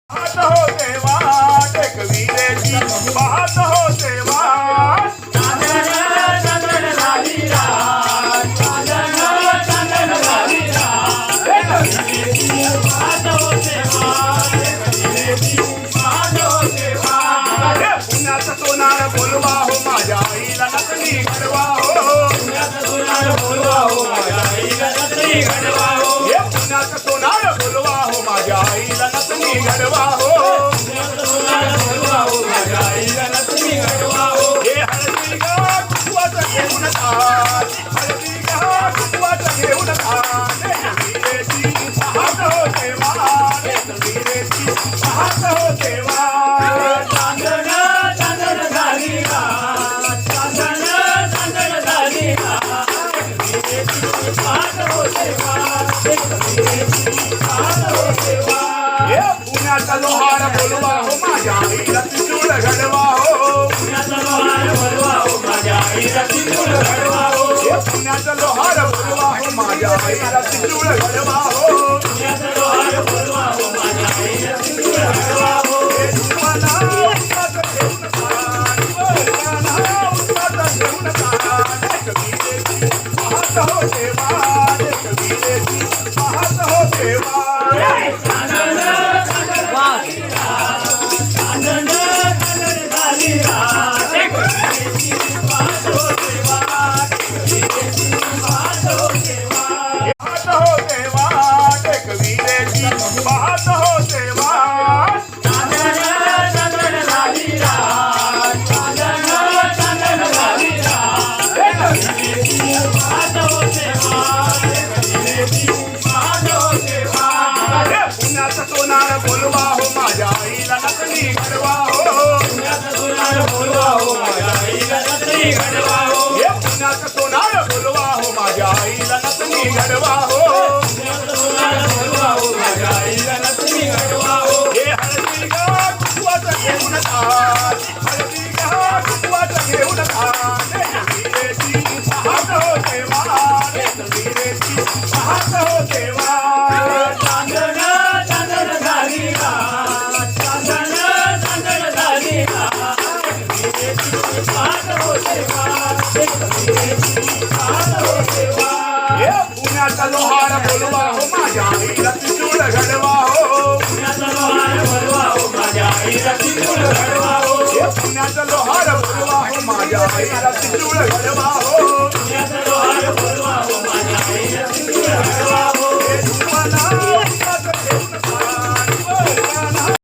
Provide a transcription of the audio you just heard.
पाहत हो देवा टेकविरेची पाहत हो देवा चांदण चांदण झाली रात चांदण चांदण झाली रात टेकविरेची पाहत हो देवा टेकविरेची पाहत हो देवा पुण्याचा सोनार बोलवा हो माझ्या आईला नकली घडवा हो पुण्याचा सोनार बोलवा हो माझ्या आईला नकली घडवा हो पुण्याचा सोनार बोलवा हो माझ्या आईला नकली घडवा हो पुण्याचा सोनार बोलवा हो माझ्या आईला नकली घडवा हो हळदी गा कुंकवाचं घेऊन ताट हळदी गा कुंकवाचं घेऊन ताट टेकविरेची पाहत हो देवा टेकविरेची पाहत हो देवा चांदण चांदण झाली रात चांदण चांदण झाली रात टेकविरेची पाहत हो देवा टेकविरेची पाहत हो देवा पुण्याचा लोहार बोलवा हो माझ्या आईला त्रिशूळ घडवा हो पुण्याचा लोहार बोलवा हो माझ्या आईला त्रिशूळ घडवा हो पुण्याचा लोहार बोलवा हो माझ्या आईला त्रिशूळ घडवा हो पुण्याचा लोहार बोलवा हो माझ्या आईला त्रिशूळ घडवा हो पाहत हो देवा टेकविरेची पाहत हो देवा चांदण चांदण झाली रात टेकविरेची पाहत हो देवा टेकविरेची पाहत हो देवा पाहत हो देवा टेकविरेची पाहत हो देवा चांदण चांदण झाली रात चांदण चांदण झाली रात टेकविरेची पाहत हो देवा टेकविरेची पाहत हो देवा पुण्याचा सोनार बोलवा हो माझ्या आईला नकली घडवा हो पुण्याचा सोनार बोलवा हो माझ्या आईला नकली घडवा हो पुण्याचा सोनार बोलवा हो माझ्या आईला नकली घडवा हो पुण्याचा सोनार बोलवा हो माझ्या आईला नकली घडवा हो हळदी गा कुंकवाचं घेऊन ताट